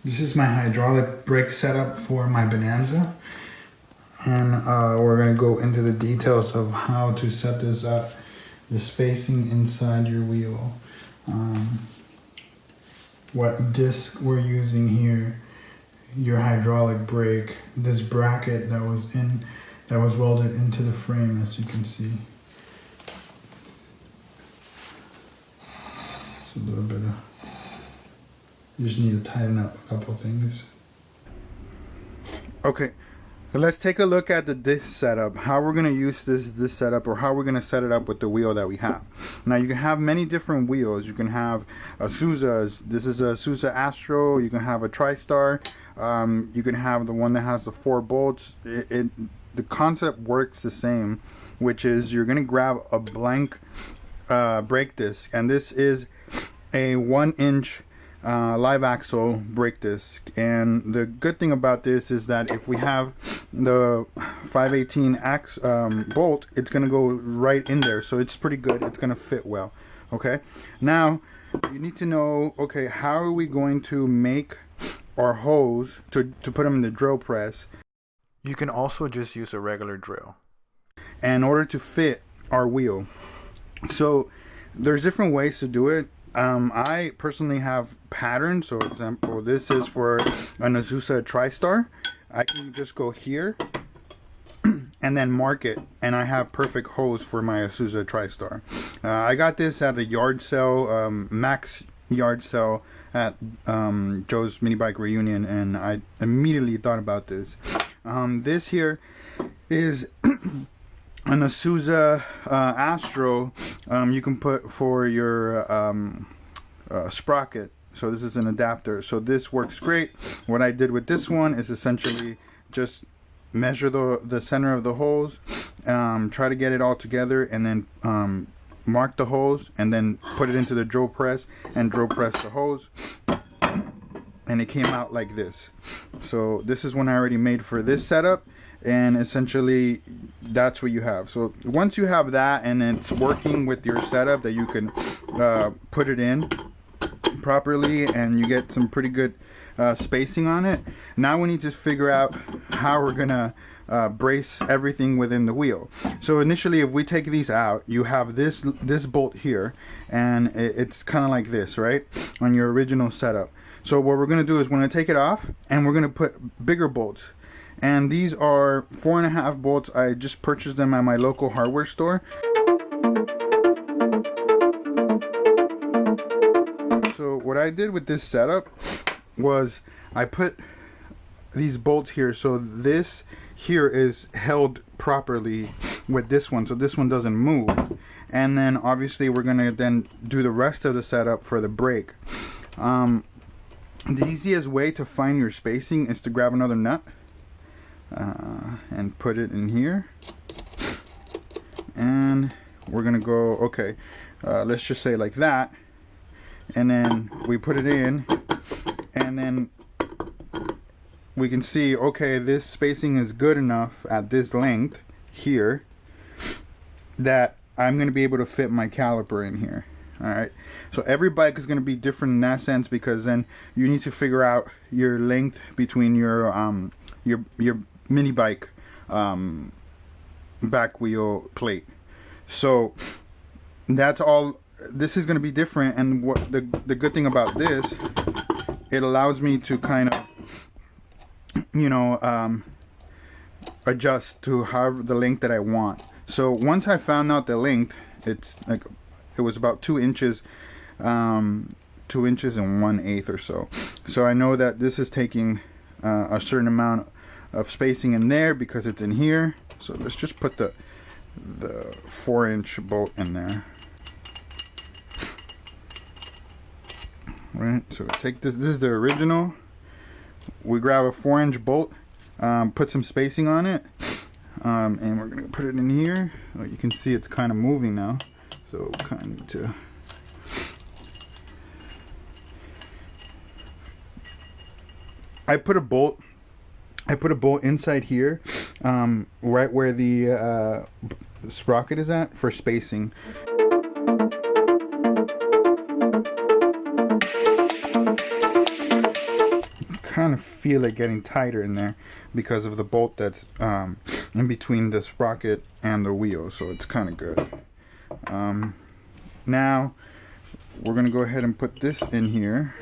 This is my hydraulic brake setup for my Bonanza. And we're going to go into the details of how to set this up, the spacing inside your wheel, what disc we're using here, your hydraulic brake, this bracket that was welded into the frame, as you can see. It's a little bit of, you just need to tighten up a couple things. Okay, let's take a look at the disc setup, how we're going to use this setup, or how we're going to set it up with the wheel that we have. Now you can have many different wheels. You can have Azusa's. This is a Azusa Astro. You can have a TriStar. You can have the one that has the 4 bolts. The concept works the same, which is you're going to grab a blank brake disc, and this is a 1-inch live axle brake disc. And the good thing about this is that if we have the 518 bolt, it's going to go right in there, so it's pretty good. It's going to fit well. Okay, now you need to know, okay, how are we going to make our hose to put them in the drill press? You can also just use a regular drill in order to fit our wheel. So there's different ways to do it. I personally have patterns. So example, this is for an Azusa TriStar. I can just go here and then mark it, and I have perfect hose for my Azusa TriStar. I got this at a yard sale, max yard sale at Joe's Minibike reunion, and I immediately thought about this. This here is an Azusa Astro. You can put for your sprocket. So this is an adapter. So this works great. What I did with this one is essentially just measure the center of the hose, try to get it all together, and then mark the hose, and then put it into the drill press and drill press the hose, and it came out like this. So this is one I already made for this setup, and essentially that's what you have. So once you have that and it's working with your setup, that you can put it in properly and you get some pretty good spacing on it. Now we need to figure out how we're gonna brace everything within the wheel. So initially, if we take these out, you have this bolt here, and it's kind of like this, right, on your original setup. So what we're gonna do is we're gonna take it off, and we're gonna put bigger bolts. And these are 4.5 bolts. I just purchased them at my local hardware store. So what I did with this setup was I put these bolts here, so this here is held properly with this one, so this one doesn't move. And then obviously we're gonna then do the rest of the setup for the brake. The easiest way to find your spacing is to grab another nut and put it in here, and we're gonna go, okay, let's just say like that, and then we put it in, and then we can see, okay, this spacing is good enough at this length here that I'm going to be able to fit my caliper in here. Alright, so every bike is going to be different in that sense, because then you need to figure out your length between your mini bike back wheel plate. So that's all. This is going to be different, and what the good thing about this, it allows me to kind of, you know, adjust to however the length that I want. So once I found out the length, it's like, it was about 2 inches, 2 inches and 1/8 or so. So I know that this is taking a certain amount of spacing in there because it's in here. So let's just put the 4-inch bolt in there. Right, so take this is the original. We grab a 4-inch bolt, put some spacing on it, and we're gonna put it in here. Well, you can see it's kind of moving now, so kind of need to. I put a bolt inside here, right where the sprocket is at, for spacing. kind of feel it getting tighter in there because of the bolt that's in between the sprocket and the wheel, so it's kind of good. Now we're gonna go ahead and put this in here.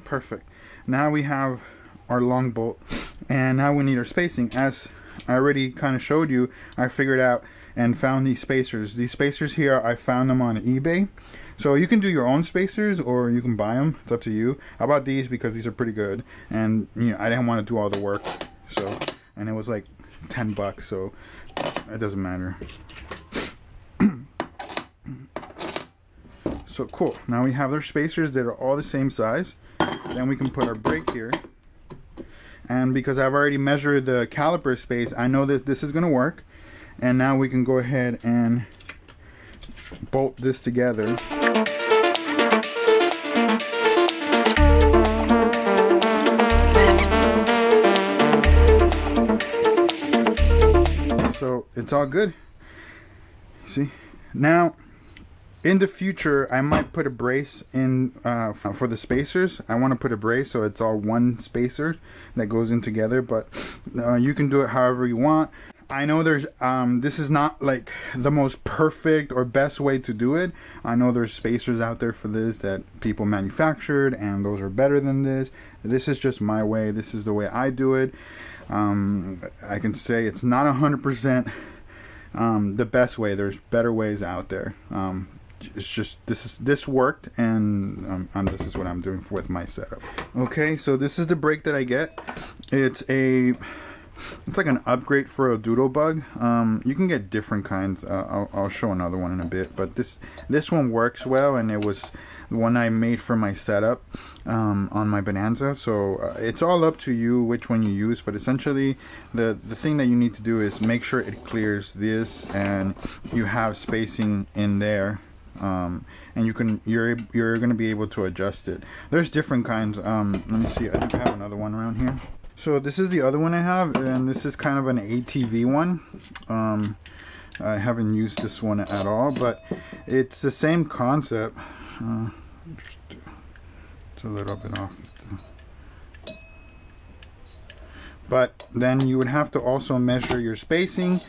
Perfect. Now we have our long bolt, and now we need our spacing. As I already kind of showed you, I figured out and found these spacers. These spacers here, I found them on eBay. So you can do your own spacers or you can buy them. It's up to you. I bought these because these are pretty good, and you know, I didn't want to do all the work. So, and it was like 10 bucks, so it doesn't matter. So cool. Now we have our spacers that are all the same size. Then we can put our brake here. And because I've already measured the caliper space, I know that this is going to work. And now we can go ahead and bolt this together. So it's all good. See? Now, in the future, I might put a brace in for the spacers. I want to put a brace so it's all one spacer that goes in together, but you can do it however you want. I know there's this is not like the most perfect or best way to do it. I know there's spacers out there for this that people manufactured, and those are better than this. This is just my way. This is the way I do it. I can say it's not 100% the best way. There's better ways out there. It's just this worked, and this is what I'm doing with my setup. Okay, so this is the brake that I get. It's like an upgrade for a Doodlebug. You can get different kinds. I'll show another one in a bit, but this one works well, and it was the one I made for my setup on my Bonanza. So it's all up to you which one you use, but essentially the thing that you need to do is make sure it clears this and you have spacing in there. And you're going to be able to adjust it. There's different kinds. Let me see. I think I have another one around here. So this is the other one I have, and this is kind of an ATV one. I haven't used this one at all, but it's the same concept. It's a little bit off. But then you would have to also measure your spacing.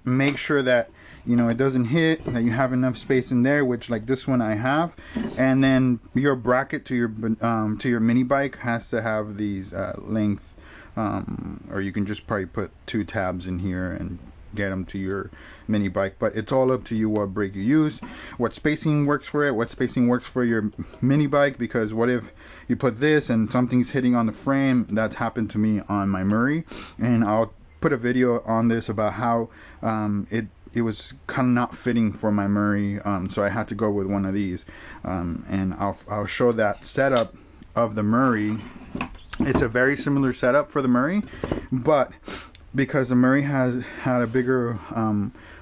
Make sure that it doesn't hit, that you have enough space in there, which like this one I have. And then your bracket to your mini bike has to have these length, or you can just probably put 2 tabs in here and get them to your mini bike. But it's all up to you what brake you use, what spacing works for it, what spacing works for your mini bike. Because what if you put this and something's hitting on the frame? That's happened to me on my Murray, and I'll put a video on this about how it was kind of not fitting for my Murray, so I had to go with one of these, and I'll show that setup of the Murray. It's a very similar setup for the Murray, but because the Murray had a bigger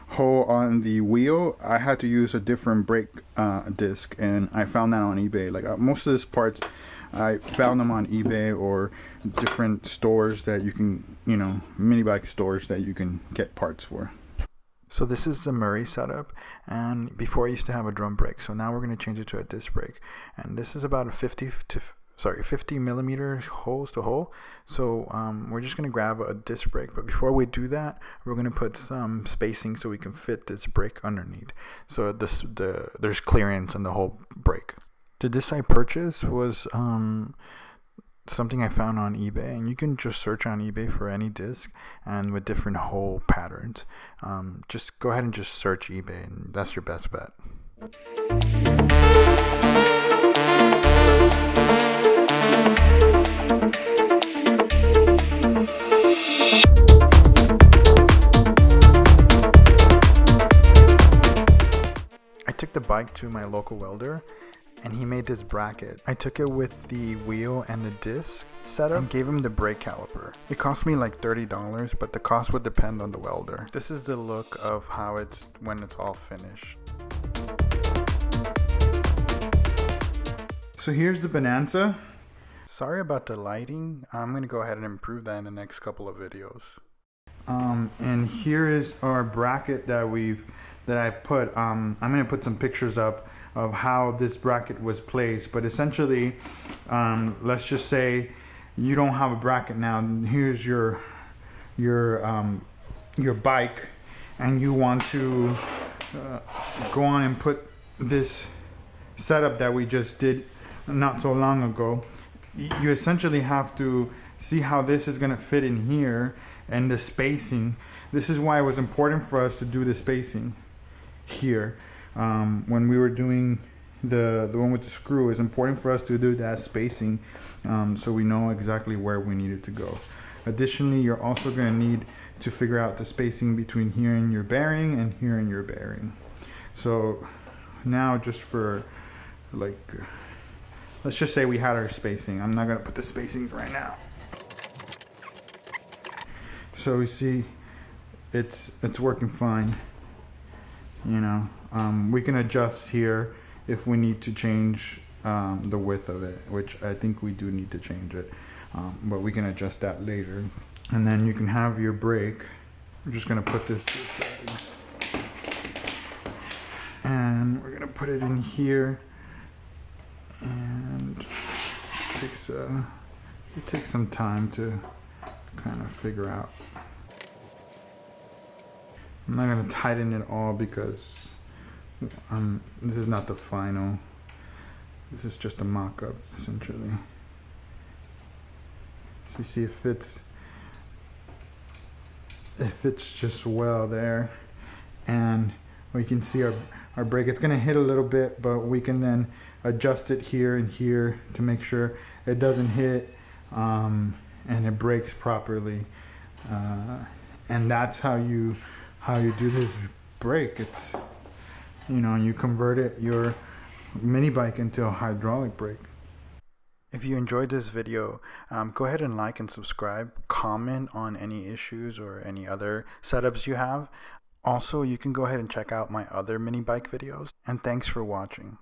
hole on the wheel, I had to use a different brake disc, and I found that on eBay. Like most of these parts, I found them on eBay or different stores that you can, mini bike stores that you can get parts for. So this is the Murray setup, and before I used to have a drum brake, so now we're going to change it to a disc brake, and this is about a 50 millimeter holes to hole. So we're just going to grab a disc brake, but before we do that, we're going to put some spacing so we can fit this brake underneath, so there's clearance in the whole brake. The disc I purchased was something I found on eBay, and you can just search on eBay for any disc and with different hole patterns. Just go ahead and just search eBay, and that's your best bet. I took the bike to my local welder, and he made this bracket. I took it with the wheel and the disc setup and gave him the brake caliper. It cost me like $30, but the cost would depend on the welder. This is the look of how it's when it's all finished. So here's the Bonanza. Sorry about the lighting. I'm gonna go ahead and improve that in the next couple of videos. And here is our bracket that we've that I put. I'm going to put some pictures up of how this bracket was placed, but essentially, let's just say you don't have a bracket now. Here's your bike, and you want to go on and put this setup that we just did not so long ago. You essentially have to see how this is going to fit in here and the spacing. This is why it was important for us to do the spacing here. When we were doing the one with the screw, it's important for us to do that spacing so we know exactly where we need it to go. Additionally, you're also going to need to figure out the spacing between here and your bearing and here and your bearing. So now, just for like, let's just say we had our spacing. I'm not going to put the spacings right now. So we see it's working fine. You know, we can adjust here if we need to change the width of it, which I think we do need to change it, but we can adjust that later. And then you can have your brake. I'm just going to put this to the side. And we're going to put it in here. And it takes some time to kind of figure out. I'm not going to tighten it all because this is not the final. This is just a mock-up, essentially. So you see it fits just well there. And we can see our brake. It's going to hit a little bit, but we can then adjust it here and here to make sure it doesn't hit and it brakes properly. And that's how you do this brake. It's, you know, you convert your mini bike into a hydraulic brake. If you enjoyed this video, go ahead and like and subscribe. Comment on any issues or any other setups you have. Also, you can go ahead and check out my other mini bike videos. And thanks for watching.